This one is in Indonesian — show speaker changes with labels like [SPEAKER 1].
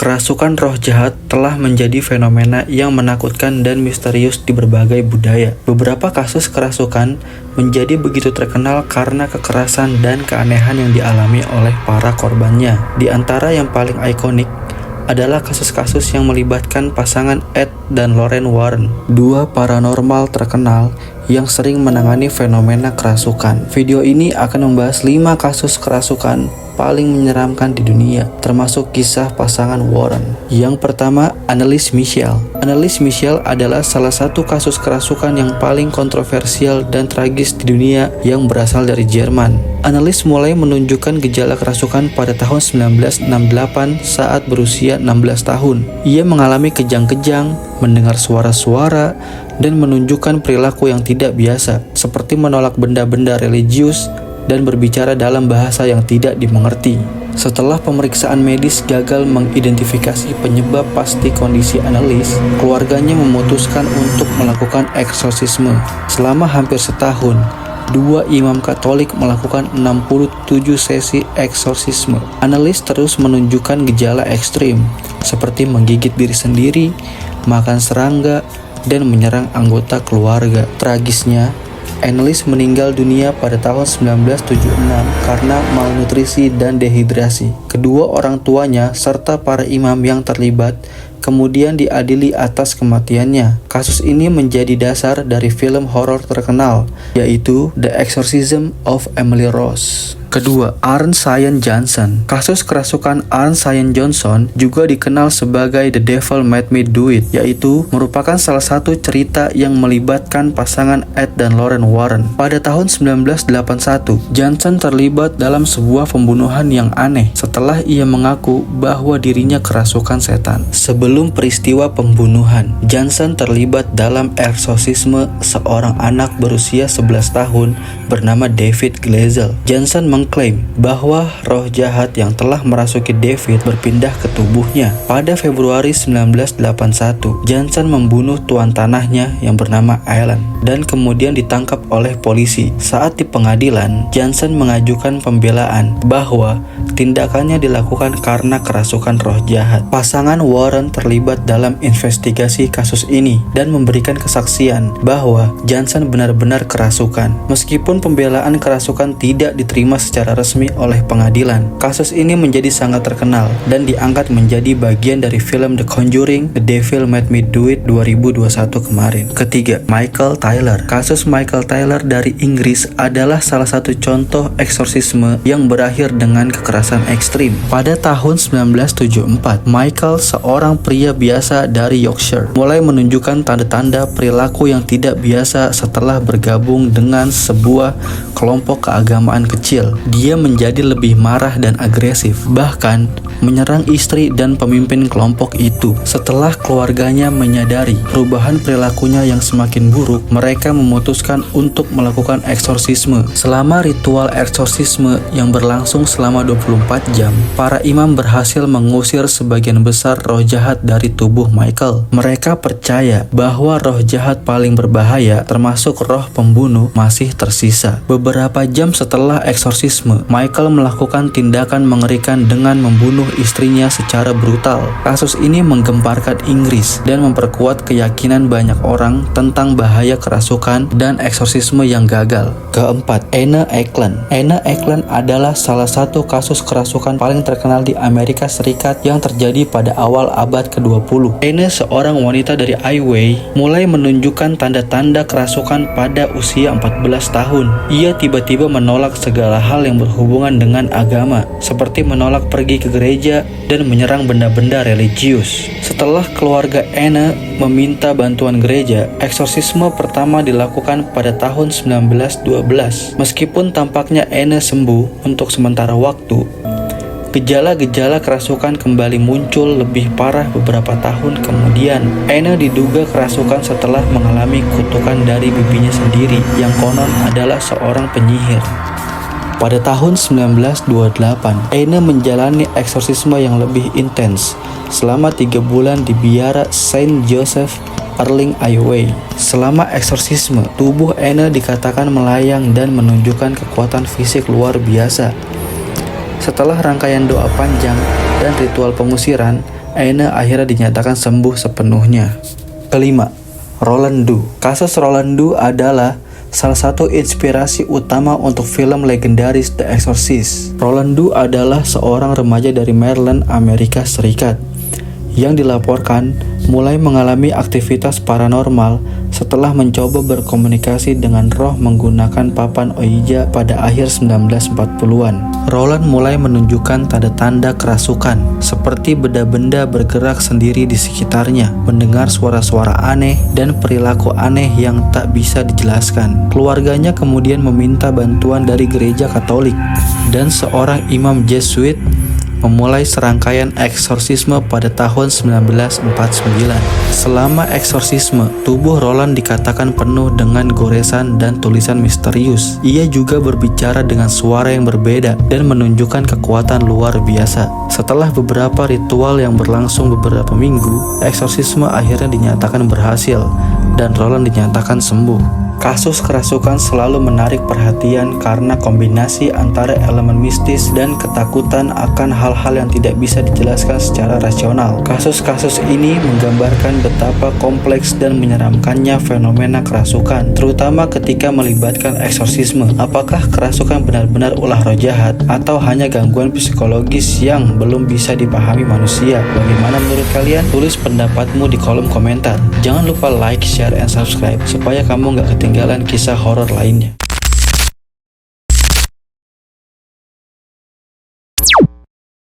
[SPEAKER 1] Kerasukan roh jahat telah menjadi fenomena yang menakutkan dan misterius di berbagai budaya. Beberapa kasus kerasukan menjadi begitu terkenal karena kekerasan dan keanehan yang dialami oleh para korbannya. Di antara yang paling ikonik adalah kasus-kasus yang melibatkan pasangan Ed dan Lorraine Warren, dua paranormal terkenal yang sering menangani fenomena kerasukan. Video ini akan membahas 5 kasus kerasukan paling menyeramkan di dunia, termasuk kisah pasangan Warren. Yang pertama, Anneliese Michel. Anneliese Michel adalah salah satu kasus kerasukan yang paling kontroversial dan tragis di dunia yang berasal dari Jerman. Anneliese mulai menunjukkan gejala kerasukan pada tahun 1968 saat berusia 16 tahun. Ia mengalami kejang-kejang, mendengar suara-suara, dan menunjukkan perilaku yang tidak biasa, seperti menolak benda-benda religius dan berbicara dalam bahasa yang tidak dimengerti. Setelah pemeriksaan medis gagal mengidentifikasi penyebab pasti kondisi Anneliese, keluarganya memutuskan untuk melakukan eksorsisme. Selama hampir setahun, 2 imam Katolik melakukan 67 sesi eksorsisme. Anneliese terus menunjukkan gejala ekstrim, seperti menggigit diri sendiri, makan serangga, dan menyerang anggota keluarga. Tragisnya, Anneliese meninggal dunia pada tahun 1976 karena malnutrisi dan dehidrasi. Kedua orang tuanya serta para imam yang terlibat kemudian diadili atas kematiannya. Kasus ini menjadi dasar dari film horor terkenal, yaitu The Exorcism of Emily Rose. Kedua, Arne Cyan Johnson. Kasus kerasukan Arne Cyan Johnson juga dikenal sebagai The Devil Made Me Do It, yaitu merupakan salah satu cerita yang melibatkan pasangan Ed dan Lorraine Warren. Pada tahun 1981, Johnson terlibat dalam sebuah pembunuhan yang aneh setelah ia mengaku bahwa dirinya kerasukan setan. Sebelum peristiwa pembunuhan, Johnson terlibat dalam eksorsisme seorang anak berusia 11 tahun bernama David Glazel. Johnson mengklaim bahwa roh jahat yang telah merasuki David berpindah ke tubuhnya. Pada Februari 1981, Johnson membunuh tuan tanahnya yang bernama Alan dan kemudian ditangkap oleh polisi. Saat di pengadilan, Johnson mengajukan pembelaan bahwa tindakannya dilakukan karena kerasukan roh jahat. Pasangan Warren terlibat dalam investigasi kasus ini dan memberikan kesaksian bahwa Johnson benar-benar kerasukan. Meskipun pembelaan kerasukan tidak diterima secara resmi oleh pengadilan, kasus ini menjadi sangat terkenal dan diangkat menjadi bagian dari film The Conjuring, The Devil Made Me Do It 2021 kemarin. Ketiga, Michael Tyler. Kasus Michael Tyler dari Inggris adalah salah satu contoh eksorsisme yang berakhir dengan kekerasan ekstrim. Pada tahun 1974, Michael, seorang pria biasa dari Yorkshire, mulai menunjukkan tanda-tanda perilaku yang tidak biasa setelah bergabung dengan sebuah kelompok keagamaan kecil. Dia menjadi lebih marah dan agresif, bahkan menyerang istri dan pemimpin kelompok itu. Setelah keluarganya menyadari perubahan perilakunya yang semakin buruk, mereka memutuskan untuk melakukan eksorsisme. Selama ritual eksorsisme yang berlangsung selama 24 jam, para imam berhasil mengusir sebagian besar roh jahat dari tubuh Michael. Mereka percaya bahwa roh jahat paling berbahaya, termasuk roh pembunuh, masih tersisa. Beberapa jam setelah eksorsisme, Michael melakukan tindakan mengerikan dengan membunuh istrinya secara brutal. Kasus ini menggemparkan Inggris dan memperkuat keyakinan banyak orang tentang bahaya kerasukan dan eksorsisme yang gagal. Keempat, Anne Eckland. Anne Eckland adalah salah satu kasus kerasukan paling terkenal di Amerika Serikat yang terjadi pada awal abad ke-20. Anne, seorang wanita dari Iowa, mulai menunjukkan tanda-tanda kerasukan pada usia 14 tahun. Ia tiba-tiba menolak segala hal yang berhubungan dengan agama, seperti menolak pergi ke gereja dan menyerang benda-benda religius. Setelah keluarga Anne meminta bantuan gereja, eksorsisme pertama dilakukan pada tahun 1912. Meskipun tampaknya Anne sembuh untuk sementara waktu, gejala-gejala kerasukan kembali muncul lebih parah beberapa tahun kemudian. Anne diduga kerasukan setelah mengalami kutukan dari bibinya sendiri yang konon adalah seorang penyihir. Pada tahun 1928, Anne menjalani eksorsisme yang lebih intens selama 3 bulan di biara Saint Joseph, Erling, Iowa. Selama eksorsisme, tubuh Anne dikatakan melayang dan menunjukkan kekuatan fisik luar biasa. Setelah rangkaian doa panjang dan ritual pengusiran, Anne akhirnya dinyatakan sembuh sepenuhnya. Kelima, Roland Doe. Kasus Roland Doe adalah salah satu inspirasi utama untuk film legendaris The Exorcist. Roland Doe adalah seorang remaja dari Maryland, Amerika Serikat, yang dilaporkan mulai mengalami aktivitas paranormal setelah mencoba berkomunikasi dengan roh menggunakan papan Ouija pada akhir 1940-an. Roland mulai menunjukkan tanda-tanda kerasukan, seperti benda-benda bergerak sendiri di sekitarnya, mendengar suara-suara aneh, dan perilaku aneh yang tak bisa dijelaskan. Keluarganya kemudian meminta bantuan dari gereja Katolik, dan seorang imam Jesuit memulai serangkaian eksorsisme pada tahun 1949. Selama eksorsisme, tubuh Roland dikatakan penuh dengan goresan dan tulisan misterius. Ia juga berbicara dengan suara yang berbeda dan menunjukkan kekuatan luar biasa. Setelah beberapa ritual yang berlangsung beberapa minggu, eksorsisme akhirnya dinyatakan berhasil dan Roland dinyatakan sembuh. Kasus kerasukan selalu menarik perhatian karena kombinasi antara elemen mistis dan ketakutan akan hal-hal yang tidak bisa dijelaskan secara rasional. Kasus-kasus ini menggambarkan betapa kompleks dan menyeramkannya fenomena kerasukan, terutama ketika melibatkan eksorsisme. Apakah kerasukan benar-benar ulah roh jahat atau hanya gangguan psikologis yang belum bisa dipahami manusia? Bagaimana menurut kalian? Tulis pendapatmu di kolom komentar. Jangan lupa like, share, and subscribe supaya kamu nggak ketinggalan kisah horor lainnya.